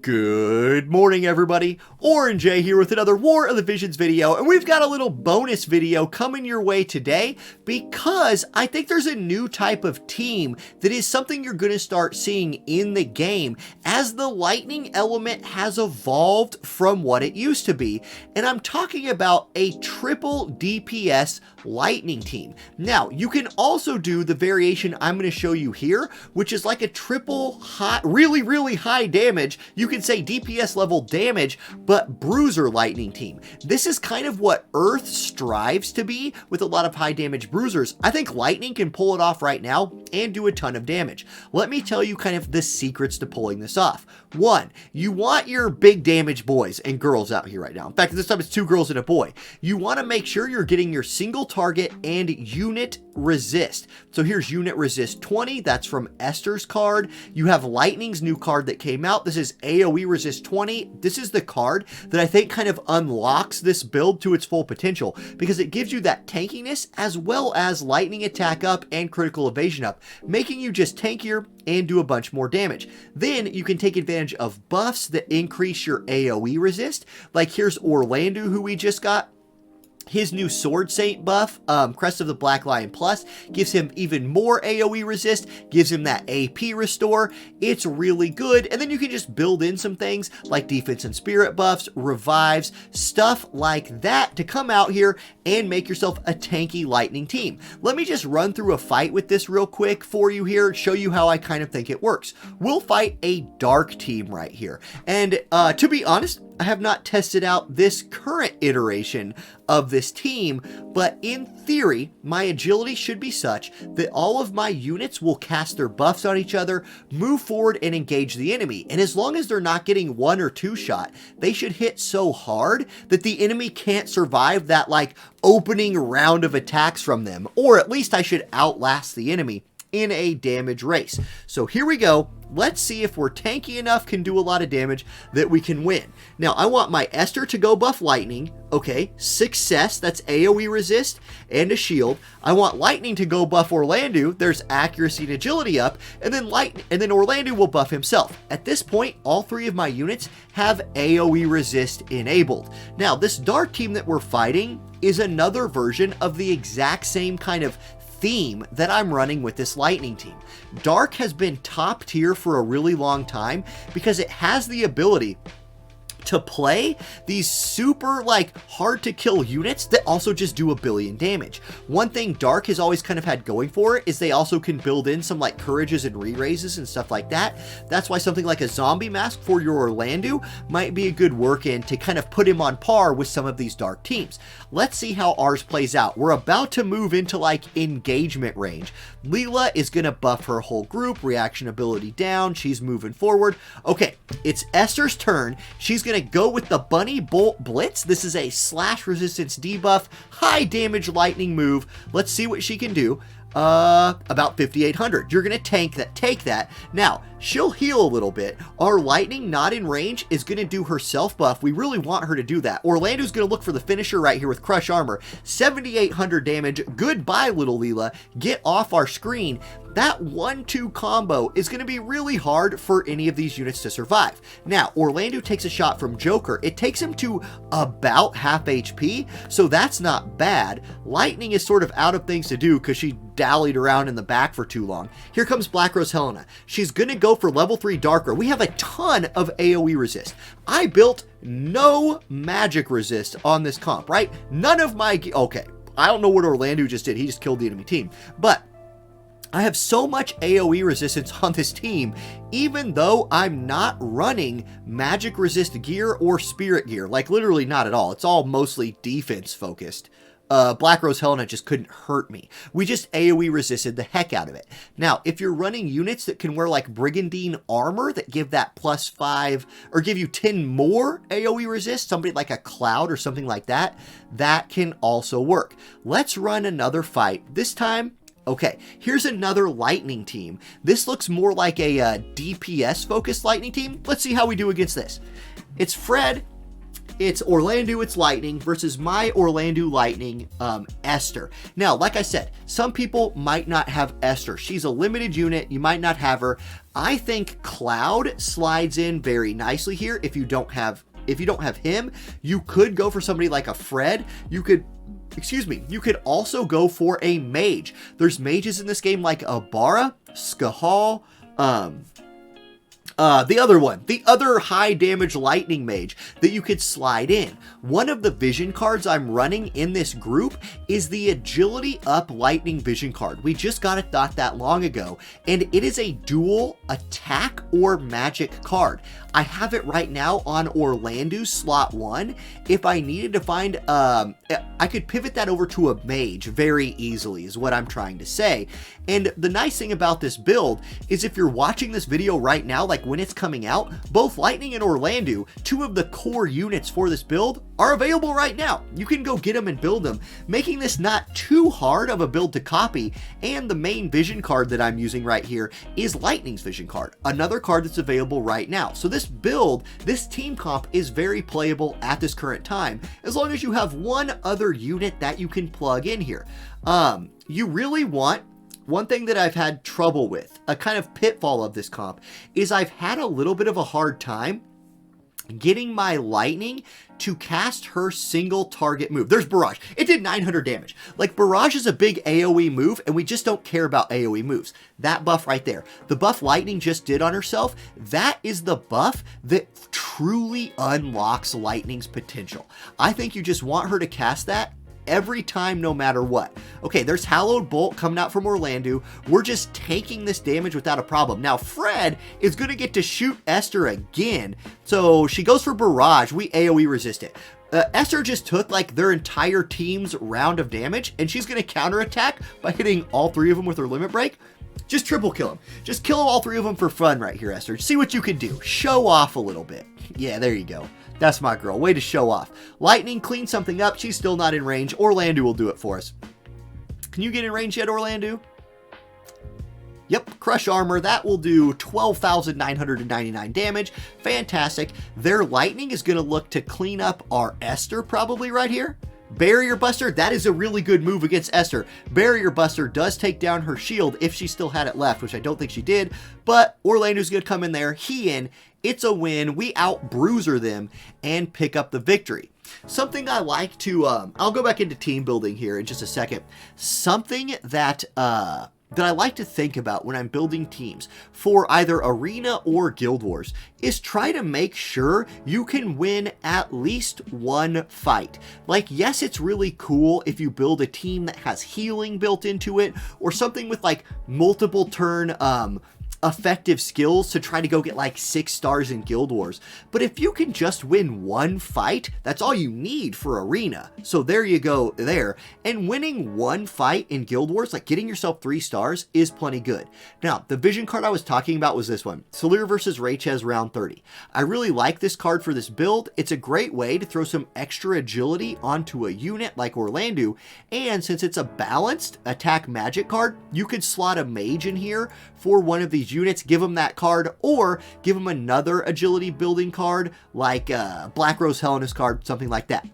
Good morning, everybody. Orange J here with another War of the Visions video, and we've got a little bonus video coming your way today because I think there's a new type of team that is something you're going to start seeing in the game as the lightning element has evolved from what it used to be, and I'm talking about a triple DPS lightning team. Now, you can also do the variation I'm going to show you here, which is like a triple high, really high damage. You can say DPS level damage, but bruiser lightning team. This is kind of what Earth strives to be with a lot of high damage bruisers. I think lightning can pull it off right now and do a ton of damage. Let me tell you kind of the secrets to pulling this off. One, you want your big damage boys and girls out here right now. In fact, this time it's 2 girls and a boy. You want to make sure you're getting your single target and unit resist. So here's unit resist 20. That's from Esther's card. You have Lightning's new card that came out. This is AoE resist 20. This is the card that I think kind of unlocks this build to its full potential because it gives you that tankiness as well as lightning attack up and critical evasion up, making you just tankier and do a bunch more damage. Then you can take advantage of buffs that increase your AoE resist. Like here's Orlando, who we just got. His new Sword Saint buff, Crest of the Black Lion Plus, gives him even more AoE resist, gives him that AP restore. It's really good. And then you can just build in some things like defense and spirit buffs, revives, stuff like that to come out here and make yourself a tanky lightning team. Let me just run through a fight with this real quick for you here, show you how I kind of think it works. We'll fight a dark team right here. And to be honest, I have not tested out this current iteration of this team, but in theory, my agility should be such that all of my units will cast their buffs on each other, move forward, and engage the enemy. And as long as they're not getting 1 or 2 shot, they should hit so hard that the enemy can't survive that like opening round of attacks from them, or at least I should outlast the enemy in a damage race. So here we go. Let's see if we're tanky enough, can do a lot of damage, that we can win. Now, I want my Esther to go buff lightning. Okay, success, that's AoE resist and a shield. I want lightning to go buff Orlando. There's accuracy and agility up, and then Orlando will buff himself. At this point, all 3 of my units have AoE resist enabled. Now, this dark team that we're fighting is another version of the exact same kind of theme that I'm running with this lightning team. Dark has been top tier for a really long time because it has the ability to play these super like hard to kill units that also just do a billion damage. One thing Dark has always kind of had going for it is they also can build in some like courages and re-raises and stuff like that. That's why something like a zombie mask for your Orlando might be a good work in to kind of put him on par with some of these dark teams. Let's see how ours plays out. We're about to move into like engagement range. Leela is going to buff her whole group, reaction ability down. She's moving forward. Okay, it's Esther's turn. She's going to go with the Bunny Bolt Blitz. This is a slash resistance debuff, high damage lightning move. Let's see what she can do. About 5,800. You're gonna take that. Now, she'll heal a little bit. Our lightning not in range is gonna do her self buff. We really want her to do that. Orlando's gonna look for the finisher right here with Crush Armor. 7,800 damage. Goodbye, little Leela. Get off our screen. That 1-2 combo is going to be really hard for any of these units to survive. Now, Orlando takes a shot from Joker. It takes him to about half HP, so that's not bad. Lightning is sort of out of things to do because she dallied around in the back for too long. Here comes Black Rose Helena. She's going to go for level 3 Darker. We have a ton of AoE resist. I built no magic resist on this comp, right? None of my... Okay, I don't know what Orlando just did. He just killed the enemy team. But I have so much AoE resistance on this team, even though I'm not running magic resist gear or spirit gear. Like, literally not at all. It's all mostly defense focused. Black Rose Helena just couldn't hurt me. We just AoE resisted the heck out of it. Now, if you're running units that can wear like Brigandine armor that give that +5 or give you 10 more AoE resist, somebody like a Cloud or something like that, that can also work. Let's run another fight. This time, okay, here's another lightning team. This looks more like a DPS focused lightning team. Let's see how we do against this. It's Fred it's Orlando, it's Lightning versus my Orlando Lightning, Esther. Now, like I said, some people might not have Esther. She's a limited unit. You might not have her. I think Cloud slides in very nicely here. If you don't have him, you could go for somebody like a Fred. You could also go for a mage. There's mages in this game like Abara, Skahal, the other high damage lightning mage that you could slide in. One of the vision cards I'm running in this group is the agility up lightning vision card. We just got it not that long ago, and it is a dual attack or magic card. I have it right now on Orlando slot 1. If I needed to find, I could pivot that over to a mage very easily is what I'm trying to say. And the nice thing about this build is if you're watching this video right now, like when it's coming out, both Lightning and Orlando, two of the core units for this build, are available right now. You can go get them and build them, making this not too hard of a build to copy. And the main vision card that I'm using right here is Lightning's vision card, another card that's available right now. So this build, this team comp is very playable at this current time, as long as you have one other unit that you can plug in here. You really want, one thing that I've had trouble with, a kind of pitfall of this comp, is I've had a little bit of a hard time getting my Lightning to cast her single target move. There's Barrage. It did 900 damage. Like, Barrage is a big AoE move, and we just don't care about AoE moves. That buff right there, the buff Lightning just did on herself, that is the buff that truly unlocks Lightning's potential. I think you just want her to cast that every time, no matter what. Okay, there's Hallowed Bolt coming out from Orlando. We're just taking this damage without a problem. Now, Fred is going to get to shoot Esther again. So she goes for Barrage. We AoE resist it. Esther just took like their entire team's round of damage, and she's going to counterattack by hitting all three of them with her limit break. Just triple kill them. Just kill all three of them for fun right here, Esther. See what you can do. Show off a little bit. Yeah, there you go. That's my girl. Way to show off. Lightning cleans something up. She's still not in range. Orlando will do it for us. Can you get in range yet, Orlando? Yep, Crush Armor. That will do 12,999 damage. Fantastic. Their Lightning is going to look to clean up our Esther probably right here. Barrier Buster, that is a really good move against Esther. Barrier Buster does take down her shield if she still had it left, which I don't think she did, but Orlando's going to come in there, it's a win. We out-bruiser them and pick up the victory. Something I like to, I'll go back into team building here in just a second. Something that I like to think about when I'm building teams for either Arena or Guild Wars is try to make sure you can win at least one fight. Like, yes, it's really cool if you build a team that has healing built into it or something with like multiple turn effective skills to try to go get like 6 stars in Guild Wars. But if you can just win one fight, that's all you need for Arena. So there you go there. And winning one fight in Guild Wars, like getting yourself 3 stars, is plenty good. Now, the vision card I was talking about was this one. Solir versus Raychez round 30. I really like this card for this build. It's a great way to throw some extra agility onto a unit like Orlando. And since it's a balanced attack magic card, you could slot a mage in here for one of these units, give them that card, or give them another agility building card like Black Rose Hellenist card, something like that.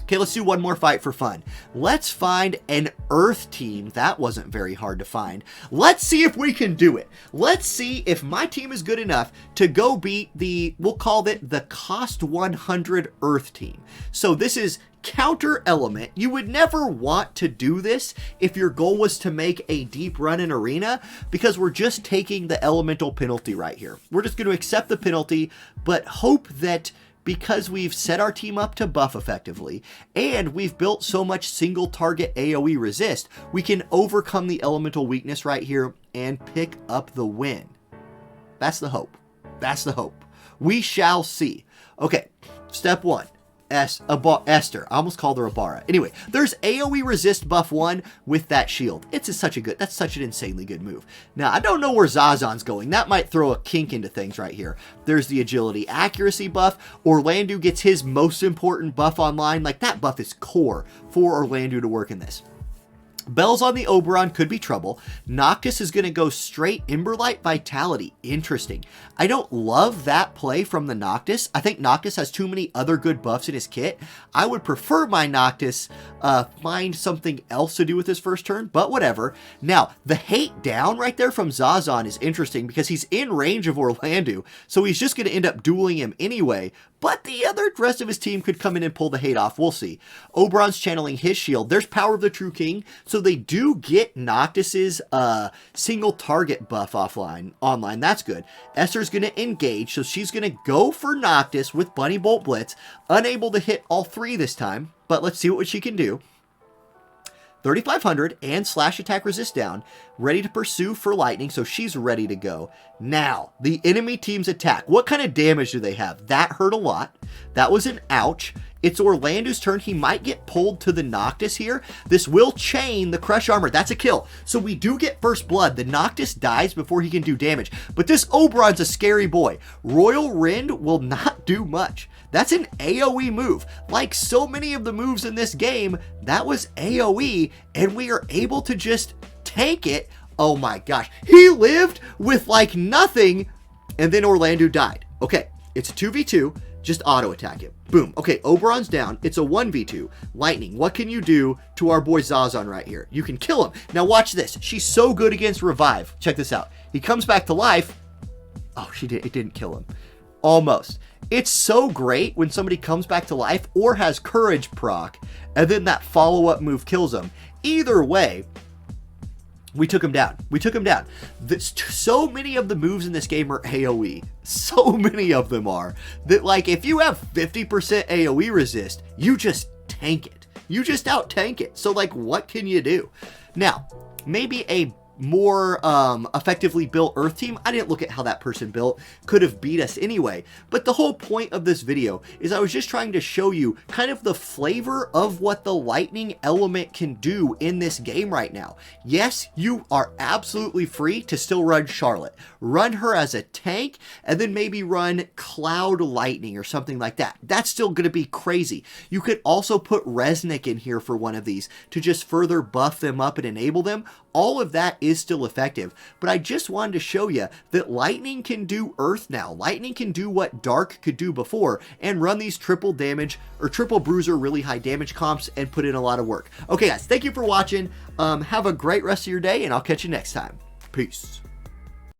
Okay, let's do one more fight for fun. Let's find an Earth team. That wasn't very hard to find. Let's see if we can do it. Let's see if my team is good enough to go beat the, we'll call it the cost 100 Earth team. So this is counter element. You would never want to do this if your goal was to make a deep run in Arena, because we're just taking the elemental penalty right here. We're just going to accept the penalty, but hope that because we've set our team up to buff effectively, and we've built so much single target AoE resist, we can overcome the elemental weakness right here and pick up the win. That's the hope. That's the hope. We shall see. Okay, step 1. Esther. I almost called her Abara. Anyway, there's AoE resist buff 1 with that shield. That's such an insanely good move. Now, I don't know where Zazan's going. That might throw a kink into things right here. There's the agility accuracy buff. Orlando gets his most important buff online. Like, that buff is core for Orlando to work in this. Bells on the Oberon could be trouble. Noctis is going to go straight Emberlight Vitality. Interesting. I don't love that play from the Noctis. I think Noctis has too many other good buffs in his kit. I would prefer my Noctis find something else to do with his first turn, but whatever. Now, the hate down right there from Zazan is interesting because he's in range of Orlando, so he's just going to end up dueling him anyway. But the rest of his team could come in and pull the hate off. We'll see. Oberon's channeling his shield. There's Power of the True King. So they do get Noctis's single target buff online. That's good. Esther's going to engage. So she's going to go for Noctis with Bunny Bolt Blitz. Unable to hit all three this time. But let's see what she can do. 3,500 and slash attack resist down, ready to pursue for lightning, so she's ready to go. Now, the enemy team's attack. What kind of damage do they have? That hurt a lot. That was an ouch. It's Orlando's turn. He might get pulled to the Noctis here. This will chain the Crush Armor. That's a kill. So we do get first blood. The Noctis dies before he can do damage. But this Oberon's a scary boy. Royal Rend will not do much. That's an AoE move. Like so many of the moves in this game, that was AoE, and we are able to just tank it. Oh my gosh. He lived with like nothing, and then Orlando died. Okay, it's a 2v2. Just auto attack it. Boom. Okay, Oberon's down. It's a 1v2. Lightning, what can you do to our boy Zazan right here? You can kill him. Now watch this. She's so good against Revive. Check this out. He comes back to life. Oh, it didn't kill him. Almost. It's so great when somebody comes back to life or has Courage proc, and then that follow-up move kills him. Either way, we took him down. So many of the moves in this game are AoE. So many of them are. That like if you have 50% AoE resist, you just tank it. You just out-tank it. So like what can you do? Now, maybe a more effectively built Earth team, I didn't look at how that person built, could have beat us anyway. But the whole point of this video is I was just trying to show you kind of the flavor of what the lightning element can do in this game right now. Yes, you are absolutely free to still run Charlotte. Run her as a tank, and then maybe run Cloud Lightning or something like that. That's still going to be crazy. You could also put Resnick in here for one of these to just further buff them up and enable them. All of that is still effective, but I just wanted to show you that Lightning can do Earth now. Lightning can do what Dark could do before and run these triple damage or triple bruiser really high damage comps and put in a lot of work. Okay guys, thank you for watching. Have a great rest of your day, and I'll catch you next time. Peace.